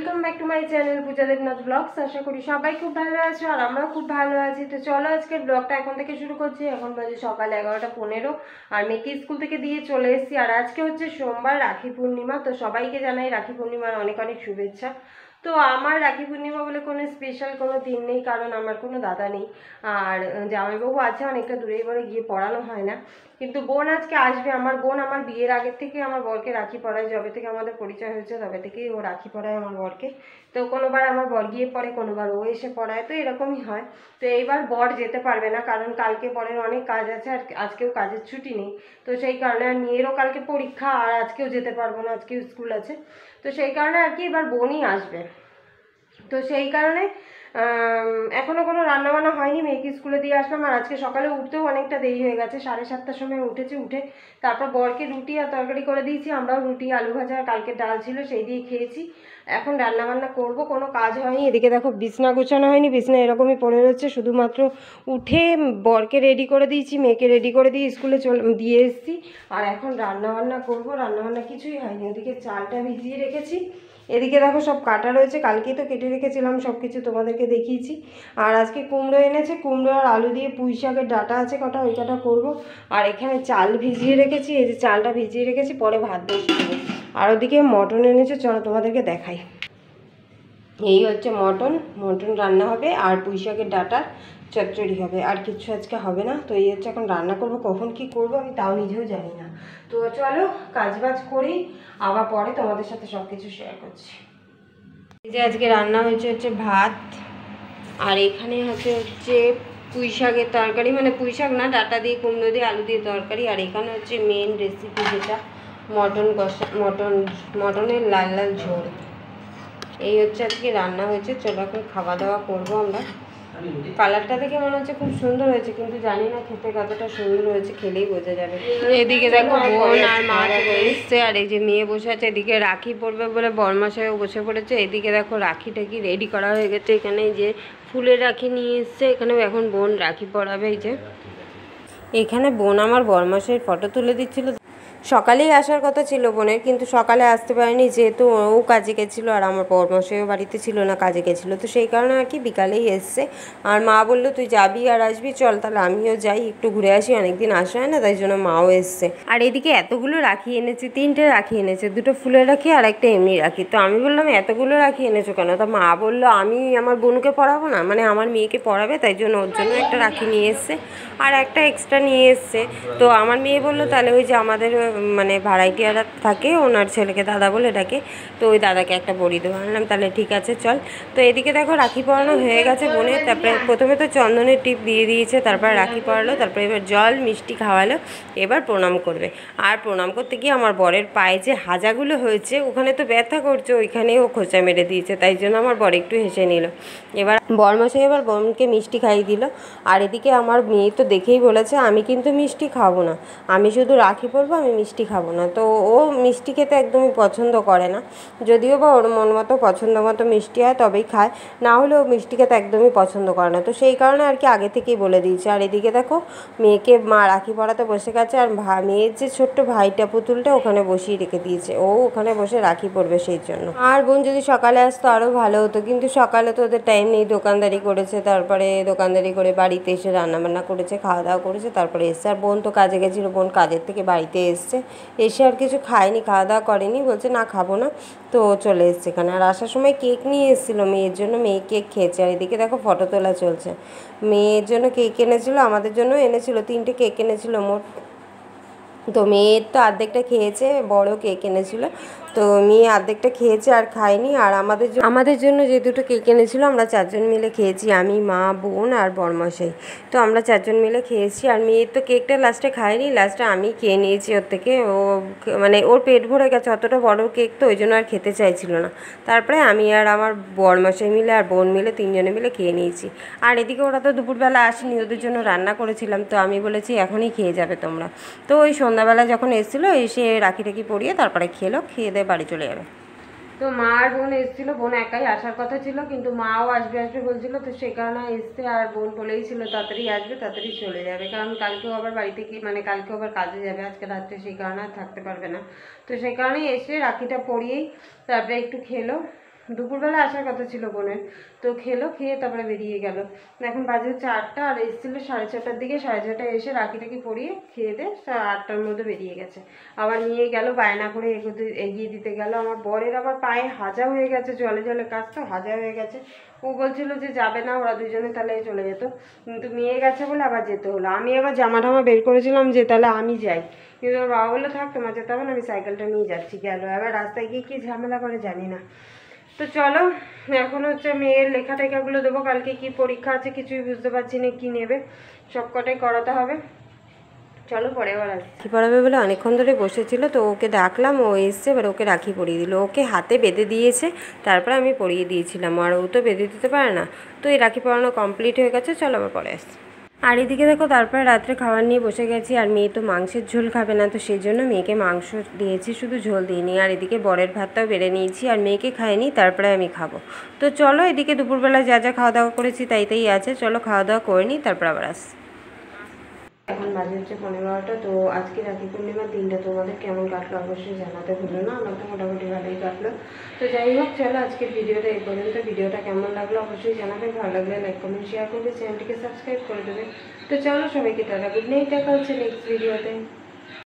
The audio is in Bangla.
Welcome back to my channel Puja Debnath vlogs. আশা করি সবাই খুব ভালো আছো আর আমরাও খুব ভালো আছি। তো চলো আজকের ব্লগটা এখন থেকে শুরু করছি। এখন বাজে সকাল 11:15 আর মেয়েকে স্কুল থেকে দিয়ে চলে এসেছি। আর আজকে হচ্ছে সোমবার, রাখি পূর্ণিমা। তো সবাইকে জানাই রাখি পূর্ণিমার অনেক অনেক শুভেচ্ছা। তো আমার রাখি পূর্ণিমা বলে কোনো স্পেশাল কোনো দিন নেই, কারণ আমার কোনো দাদা নেই আর জামাইবাবু আছে অনেকটা দূরে, এবারে গিয়ে পড়ানো হয় না। কিন্তু বোন আজকে আসবে। আমার বোন আমার বিয়ের আগের থেকে আমার বরকে রাখি পরায়, যবে থেকে আমাদের পরিচয় হয়েছে তবে থেকেই ও রাখি পরায় আমার বরকে। তো কোনোবার আমার বর গিয়ে পড়ে, কোনোবার ও এসে পড়ায়, তো এরকমই হয়। তো এইবার বর যেতে পারবে না, কারণ কালকে বরের অনেক কাজ আছে আর আজকেও কাজের ছুটি নেই। তো সেই কারণে আর মেয়েরও কালকে পরীক্ষা আর আজকেও যেতে পারবো না, আজকেও স্কুল আছে। তো সেই কারণে আর কি এবার বোনই আসবে। তো সেই কারণে এখনও কোনো রান্নাবান্না হয়নি, মেয়েকে স্কুলে দিয়ে আসলাম। আর আজকে সকালে উঠতেও অনেকটা দেরি হয়ে গেছে, 7:30টার সময় উঠেছি। উঠে তারপর বরকে রুটি আর তরকারি করে দিয়েছি। আমরাও রুটি আলু ভাজা আর কালকে ডাল ছিল সেই দিয়ে খেয়েছি। এখন রান্নাবান্না করব, কোনো কাজ হয়নি। এদিকে দেখো বিছনা গোছানো হয়নি, বিছনা এরকমই পড়ে রয়েছে। শুধুমাত্র উঠে বরকে রেডি করে দিয়েছি, মেয়েকে রেডি করে দিয়ে স্কুলে দিয়ে এসেছি। আর এখন রান্নাবান্না করব, রান্নাবান্না কিছুই হয়নি। ওদিকে চালটা ভিজিয়ে রেখেছি, এদিকে দেখো সব কাটা রয়েছে, কালকেই তো কেটে রেখেছিলাম, সব কিছু তোমাদেরকে দেখিয়েছি। আর আজকে কুমড়ো এনেছে, কুমড়ো আর আলু দিয়ে পুঁই শাকের ডাঁটা আছে কটা, ওই কটা করবো। আর এখানে চাল ভিজিয়ে রেখেছি, এই যে চালটা ভিজিয়ে রেখেছি, পরে ভাত বসিয়ে দেবো। আর ওদিকে মটন এনেছে, চলো তোমাদেরকে দেখাই। এই হচ্ছে মটন, মটন রান্না হবে আর পুঁই শাকের ডাঁটার চচ্চড়ি হবে, আর কিছু আজকে হবে না। তো এই হচ্ছে এখন রান্না করব, কখন কি করব আমি তাও নিজেও জানি না। তো চলো কাজবাজ করি, আবার পরে তোমাদের সাথে সব কিছু শেয়ার করছি। এই যে আজকে রান্না হচ্ছে ভাত, আর এখানে হচ্ছে পুঁই শাকের তরকারি, মানে পুঁই শাক না, ডাঁটা দিয়ে কুমড়ো দিয়ে আলু দিয়ে তরকারি। আর এখানে হচ্ছে মেন রেসিপি যেটা মটন কষা, মটনের লাল লাল ঝোল। এই হচ্ছে আজকে রান্না হয়েছে। চলো এখন খাওয়া দাওয়া করবো আমরা। কালারটা দেখে মনে হচ্ছে খুব সুন্দর হয়েছে, কিন্তু জানি না খেতে কতটা সুন্দর হয়েছে, খেলেই বোঝা যাবে। এদিকে দেখো বোন আর মা চলে এসছে, আর এই যে মেয়ে বসে আছে। এদিকে রাখি পড়বে বলে বরমাশাইও বসে পড়েছে। এদিকে দেখো রাখি টাকি রেডি করা হয়ে গেছে। এখানে যে ফুলের রাখি নিয়ে এসছে, এখানেও এখন বোন রাখি পরাবে। এই যে এখানে বোন আমার বরমাশাইয়ের ফটো তুলে দিচ্ছিল। সকালেই আসার কথা ছিল বোনের, কিন্তু সকালে আসতে পারেনি, যেহেতু ও কাজে গেছিলো আর আমার বরমশাইও বাড়িতে ছিল না, কাজে গেছিলো। তো সেই কারণে আর কি বিকালেই এসছে। আর মা বললো তুই যাবি আর আসবি, চল তাহলে আমিও যাই, একটু ঘুরে আসি, অনেকদিন আসা হয় না, তাই জন্য মাও এসছে। আর এদিকে এতগুলো রাখি এনেছে, 3টে রাখি এনেছে, 2টো ফুলের রাখি আর একটা এমনি রাখি। তো আমি বললাম এতগুলো রাখি এনেছো কেন? তা মা বললো আমি আমার বোনকে পড়াবো না, মানে আমার মেয়েকে পড়াবে, তাই জন্য ওর জন্য একটা রাখি নিয়ে এসছে আর একটা এক্সট্রা নিয়ে এসছে। তো আমার মেয়ে বললো তাহলে ওই যে আমাদের মানে ভাড়াইটিয়ারা থাকে, ওনার ছেলেকে দাদা বলে ডাকে, তো ওই দাদাকে একটা বড়ি দেবো। আনলাম তাহলে ঠিক আছে চল। তো এদিকে দেখো রাখি পরানো হয়ে গেছে বোনের। তারপরে প্রথমে তো চন্দনের টিপ দিয়ে দিয়েছে, তারপর রাখি পরালো, তারপরে এবার জল মিষ্টি খাওয়ালো, এবার প্রণাম করবে। আর প্রণাম করতে গিয়ে আমার বরের পায়ে যে হাজাগুলো হয়েছে ওখানে তো ব্যথা করছে, ওইখানেও খোঁচা মেরে দিয়েছে, তাই জন্য আমার বর একটু হেসে নিল। এবার বরমশাই এবার বোনকে মিষ্টি খাইয়ে দিল। আর এদিকে আমার মেয়ে তো দেখেই বলেছে আমি কিন্তু মিষ্টি খাবো না, আমি শুধু রাখি পরবো, আমি মিষ্টি খাবো না। তো ও মিষ্টি খেতে একদমই পছন্দ করে না, যদিও বা ওর মন মতো পছন্দ মতো মিষ্টি হয় তবেই খায়, না হলে ও মিষ্টি খেতে একদমই পছন্দ করে না। তো সেই কারণে আর কি আগে থেকেই বলে দিয়েছে। আর এদিকে দেখো মেয়েকে মা রাখি পরাতে বসে গেছে, আর মেয়ের যে ছোট্ট ভাইটা পুতুলটা ওখানে বসিয়ে রেখে দিয়েছে, ও ওখানে বসে রাখি পরবে সেই জন্য। আর বোন যদি সকালে আসতো আরও ভালো হতো, কিন্তু সকালে তো ওদের টাইম নেই, দোকানদারি করেছে, তারপরে দোকানদারি করে বাড়িতে এসে রান্নাবান্না করেছে, খাওয়া দাওয়া করেছে, তারপরে এসছে। আর বোন তো কাজে গেছিলো, বোন কাজের থেকে বাড়িতে এসছে, এসে আর কিছু খায়নি, খাওয়া দাওয়া করেনি, বলছে না খাবো না, তো চলে এসছে এখানে। আর আসার সময় কেক নিয়ে এসেছিলো মেয়ের জন্য, মেয়ে কেক খেয়েছে। আর এদিকে দেখো ফটো তোলা চলছে। মেয়ের জন্য কেক এনেছিলো, আমাদের জন্য এনেছিল, 3টে কেক এনেছিল মোট। তো মেয়ের তো অর্ধেকটা খেয়েছে, বড় কেক এনেছিল, তো মেয়ে অর্ধেকটা খেয়েছে আর খায়নি। আর আমাদের জন্য যে 2টো কেক এনেছিল আমরা 4জন মিলে খেয়েছি, আমি মা বোন আর বরমশাই। তো আমরা 4জন মিলে খেয়েছি। আর মেয়ের তো কেকটা লাস্টে খায়নি, লাস্টে আমি খেয়ে নিয়েছি ওর থেকে। ও মানে ওর পেট ভরে গেছে, অতটা বড় কেক তো ওই জন্য আর খেতে চাইছিল না। তারপরে আমি আর আমার বরমশাই মিলে আর বোন মিলে 3জনে মিলে খেয়ে নিয়েছি। আর এদিকে ওরা তো দুপুরবেলা আসেনি, ওদের জন্য রান্না করেছিলাম, তো আমি বলেছি এখনই খেয়ে যাবে তোমরা। তো ওই সন্ধ্যাবেলা যখন এসেছিলো এসে রাখি টাকি পরিয়ে তারপরে খেলো, খেয়ে দিয়ে বাড়ি চলে যাবে। তো মা আর বোন এসেছিলো, বোন একাই আসার কথা ছিল, কিন্তু মাও আসবে আসবে বলছিল, তো সেই কারণে এসছে। আর বোন বলেই ছিল তাড়াতাড়ি আসবে, তাড়াতাড়ি চলে যাবে, কারণ কালকেও আবার বাড়িতে কি মানে কালকেও আবার কাজে যাবে আজকে রাত্রে, সেই কারণে আর থাকতে পারবে না। তো সেই কারণেই এসে রাখিটা পরিয়েই তারপরে একটু খেলো, দুপুরবেলা আসার কথা ছিল বোনের, তো খেলো, খেয়ে তারপরে বেরিয়ে গেল। এখন বাজে হচ্ছে 8টা, আর এসেছিলো 6:30টার দিকে, 6:30টায় এসে রাখিটাকে পরিয়ে খেয়ে দিয়ে 8টার মধ্যে বেরিয়ে গেছে। আবার নিয়ে গেল বায়না করে এগিয়ে দিতে গেল। আমার বরের আবার পায়ে হাজা হয়ে গেছে, জলে জলে কাজ তো হাজা হয়ে গেছে। ও বলছিল যে যাবে না, ওরা দুজনে তাহলে চলে যেত, কিন্তু মেয়ে গেছে বলে আবার যেতে হলো। আমি আবার জামা টামা বের করেছিলাম যে তাহলে আমি যাই, কিন্তু ওর বাবা বললো থাক তোমার যেতে হবে না, আমি সাইকেলটা নিয়ে যাচ্ছি। গেল, এবার রাস্তায় গিয়ে কী ঝামেলা করে জানি না। তো চলো, এখন হচ্ছে মেয়ের লেখা টেখাগুলো দেবো, কালকে কি পরীক্ষা আছে কিছুই বুঝতে পারছি না, কি নেবে সব কটাই করাতে হবে। চলো পরে আবার রাখি পড়াবে বলে অনেকক্ষণ ধরে বসেছিল, তো ওকে ডাকলাম, ও এসছে, এবার ওকে রাখি পরিয়ে দিল। ওকে হাতে বেঁধে দিয়েছে, তারপরে আমি পরিয়ে দিয়েছিলাম, আর ও তো বেঁধে দিতে পারে না। তো এই রাখি পরানো কমপ্লিট হয়ে গেছে, চলো আবার পরে আসছি। আর এদিকে দেখো তারপরে রাত্রে খাবার নিয়ে বসে গেছি, আর মেয়ে তো মাংসের ঝোল খাবে না, তো সেই জন্য মেয়েকে মাংস দিয়েছি, শুধু ঝোল দিইনি। আর এদিকে বরের ভাতটাও বেড়ে নিয়েছি, আর মেয়েকে খাইনি, তারপরে আমি খাবো। তো চলো, এদিকে দুপুরবেলা যা যা খাওয়া দাওয়া করেছি তাই আছে, চলো খাওয়া দাওয়া করে নিই, তারপর আবার আসছি। এখন বাজে হচ্ছে 11:30। তো আজকে রাখি পূর্ণিমার দিনটা তোমাদের কেমন কাটলো অবশ্যই জানাতে ভুলো না, আমার তো মোটামুটি ভালোই কাটলো। তো যাই হোক, চলো আজকের ভিডিওটা এই পর্যন্ত। ভিডিওটা কেমন লাগলো অবশ্যই জানাবে, ভালো লাগলে লাইক কমেন্ট শেয়ার করবে, চ্যানেলটিকে সাবস্ক্রাইব করে দেবে। তো চলো সবাইকে টাটা, গুড নাইট, দেখা হচ্ছে নেক্সট ভিডিওতে।